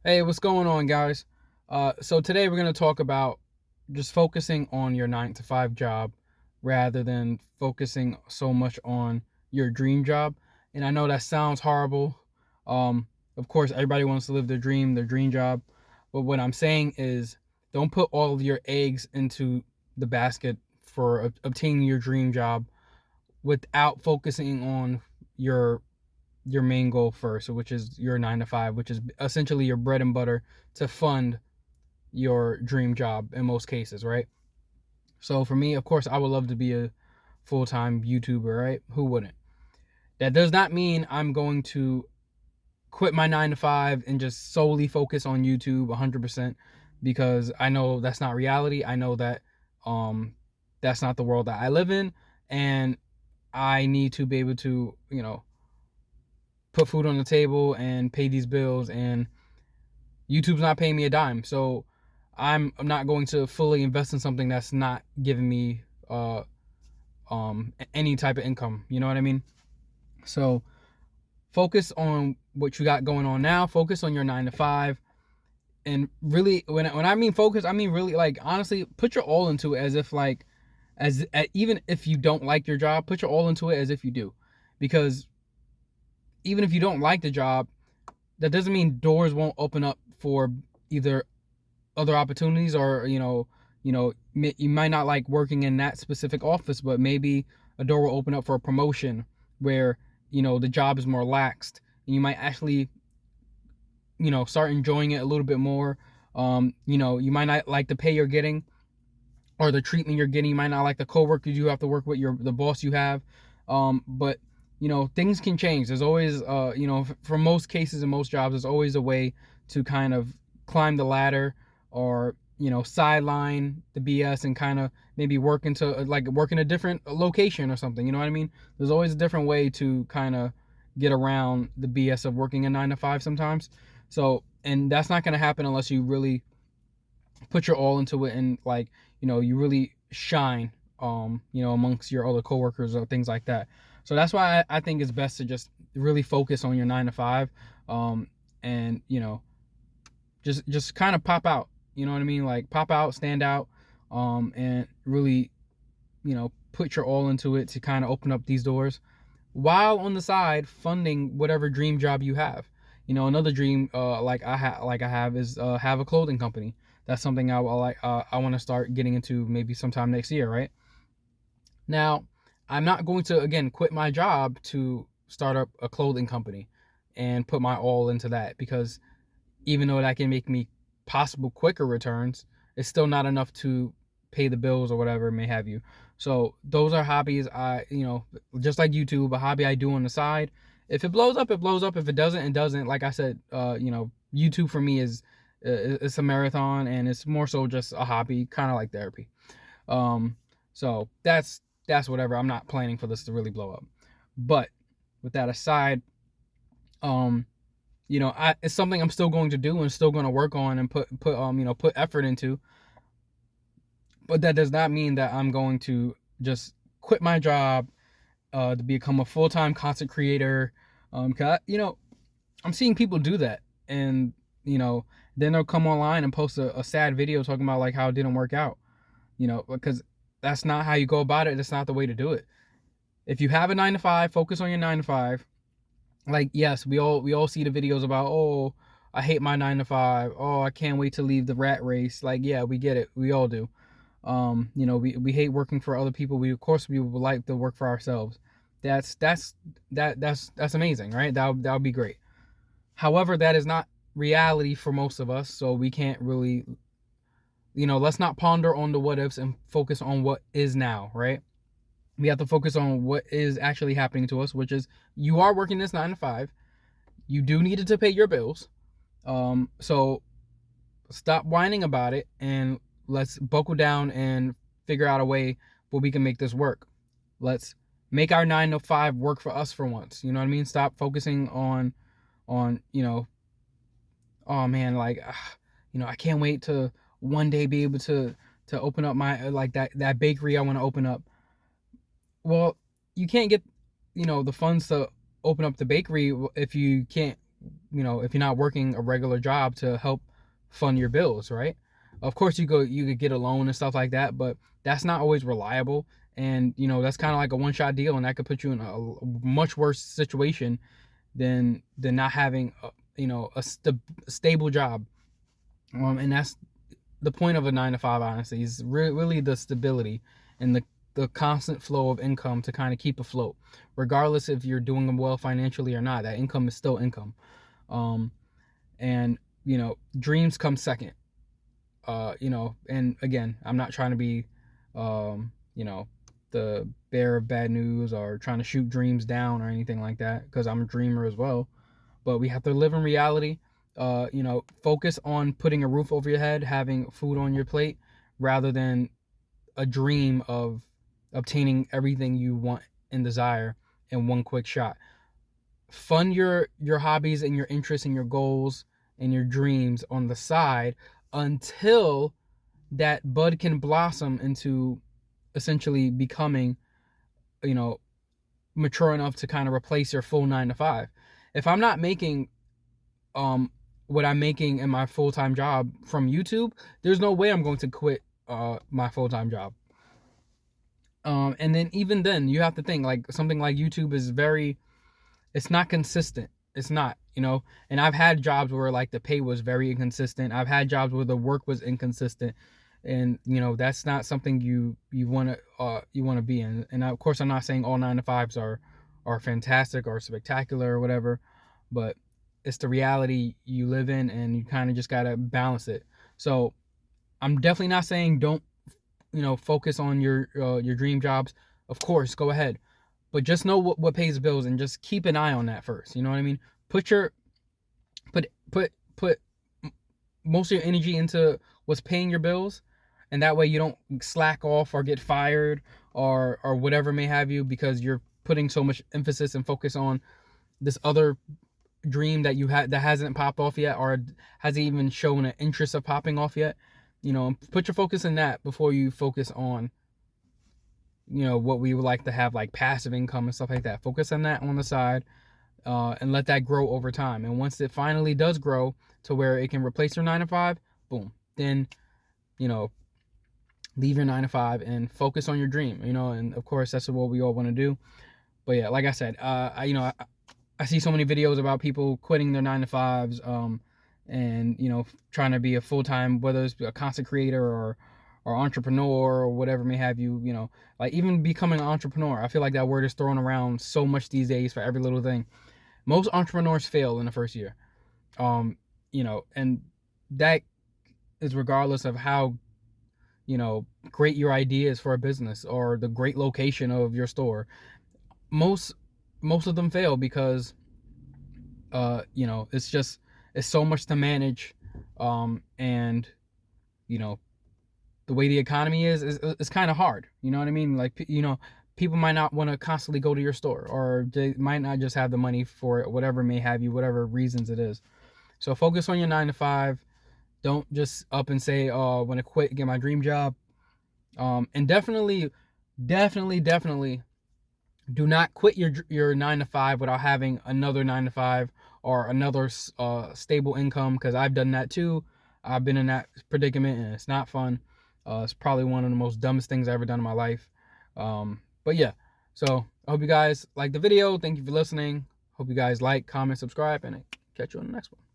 Hey, what's going on, guys? So today we're going to talk about just focusing on your 9 to 5 job rather than focusing so much on your dream job. And I know that sounds horrible. Um, of course, everybody wants to live their dream job. But what I'm saying is don't put all of your eggs into the basket for obtaining your dream job without focusing on your your main goal first, which is your 9 to 5, which is essentially your bread and butter to fund your dream job in most cases, right? So for me, of course, I would love to be a full time YouTuber, right? Who wouldn't? That does not mean I'm going to quit my 9 to 5 and just solely focus on YouTube 100% because I know that's not reality. I know that um, that's not the world that I live in, and I need to be able to, put food on the table and pay these bills, and YouTube's not paying me a dime. So I'm not going to fully invest in something that's not giving me any type of income. You know what I mean? So focus on what you got going on now. Focus on your 9 to 5, and really, when I mean focus, I mean really, like, honestly, put your all into it, as if like as even if you don't like your job, put your all into it as if you do, because even if you don't like the job, that doesn't mean doors won't open up for either other opportunities, or you might not like working in that specific office, but maybe a door will open up for a promotion where the job is more laxed, and you might actually start enjoying it a little bit more. You might not like the pay you're getting or the treatment you're getting. You might not like the coworkers you have to work with, the boss you have. But things can change. There's always for most cases in most jobs, there's always a way to kind of climb the ladder, or sideline the BS and kind of maybe work in a different location or something. You know what I mean? There's always a different way to kind of get around the BS of working a 9 to 5 sometimes. So, and that's not going to happen unless you really put your all into it, and like you really shine amongst your other coworkers or things like that. So that's why I think it's best to just really focus on your 9 to 5, and just kind of pop out. You know what I mean? Like, pop out, stand out, and really put your all into it to kind of open up these doors, while on the side funding whatever dream job you have. Another dream, like I have is have a clothing company. That's something I want to start getting into maybe sometime next year, right? Now, I'm not going to again quit my job to start up a clothing company and put my all into that, because even though that can make me possible quicker returns, it's still not enough to pay the bills or whatever it may have you. So those are hobbies. Just like YouTube, a hobby I do on the side. If it blows up, it blows up. If it doesn't, it doesn't. Like I said, YouTube for me is it's a marathon, and it's more so just a hobby, kind of like therapy. Um, so that's whatever. I'm not planning for this to really blow up. But with that aside, um, it's something I'm still going to do and still going to work on and put effort into. But that does not mean that I'm going to just quit my job to become a full time content creator. Cause I'm seeing people do that, and then they'll come online and post a sad video talking about like how it didn't work out. Because that's not how you go about it. That's not the way to do it. If you have a 9 to 5, focus on your 9 to 5. Like, yes, we all see the videos about, oh, I hate my 9 to 5. Oh, I can't wait to leave the rat race. Like, yeah, we get it. We all do. We hate working for other people. We, of course, we would like to work for ourselves. That's amazing, right? That would be great. However, that is not reality for most of us, so we can't really, let's not ponder on the what ifs and focus on what is now, right? We have to focus on what is actually happening to us, which is you are working this 9 to 5. You do need it to pay your bills. So stop whining about it, and let's buckle down and figure out a way where we can make this work. Let's make our 9 to 5 work for us for once. You know what I mean? Stop focusing on oh man, like I can't wait to one day be able to open up my like that bakery I want to open up. Well, you can't get the funds to open up the bakery if you can't if you're not working a regular job to help fund your bills, right? Of course, you could get a loan and stuff like that, but that's not always reliable. And that's kind of like a one-shot deal, and that could put you in a much worse situation than not having a stable job. And that's the point of a 9 to 5, honestly, is really the stability and the constant flow of income to kind of keep afloat, regardless if you're doing well financially or not. That income is still income. And dreams come second. And again, I'm not trying to be the bearer of bad news or trying to shoot dreams down or anything like that, because I'm a dreamer as well. But we have to live in reality. Focus on putting a roof over your head, having food on your plate, rather than a dream of obtaining everything you want and desire in one quick shot. Fund your hobbies and your interests and your goals and your dreams on the side until that bud can blossom into essentially becoming, mature enough to kind of replace your full 9 to 5. If I'm not making what I'm making in my full-time job from YouTube, there's no way I'm going to quit my full-time job. And then even then, you have to think, like, something like YouTube is it's not consistent. It's not, and I've had jobs where like the pay was very inconsistent. I've had jobs where the work was inconsistent, and that's not something you want to be in. And of course, I'm not saying all 9 to 5s are fantastic or spectacular or whatever, but it's the reality you live in, and you kind of just got to balance it. So I'm definitely not saying don't focus on your dream jobs. Of course, go ahead, but just know what pays the bills, and just keep an eye on that first. You know what I mean? Put most of your energy into what's paying your bills, and that way you don't slack off or get fired or whatever may have you, because you're putting so much emphasis and focus on this other dream that you had that hasn't popped off yet, or hasn't even shown an interest of popping off yet. Put your focus in that before you focus on what we would like to have, like passive income and stuff like that. Focus on that on the side, and let that grow over time. And once it finally does grow to where it can replace your 9 to 5, boom, then leave your 9 to 5 and focus on your dream. And of course, that's what we all want to do. But yeah, like I said, I see so many videos about people quitting their 9 to 5s, and trying to be a full-time, whether it's a content creator or entrepreneur or whatever may have you. Like even becoming an entrepreneur, I feel like that word is thrown around so much these days for every little thing. Most entrepreneurs fail in the first year, and that is regardless of how great your idea is for a business or the great location of your store. Most of them fail because it's so much to manage, and the way the economy is kind of hard. You know what I mean? Like, people might not want to constantly go to your store, or they might not just have the money for it, whatever may have you, whatever reasons it is. So focus on your 9 to 5. Don't just up and say, oh, I want to quit, get my dream job. And definitely do not quit your 9 to 5 without having another 9 to 5 or another stable income, because I've done that too. I've been in that predicament, and it's not fun. It's probably one of the most dumbest things I've ever done in my life. But yeah, so I hope you guys like the video. Thank you for listening. Hope you guys like, comment, subscribe, and I'll catch you on the next one.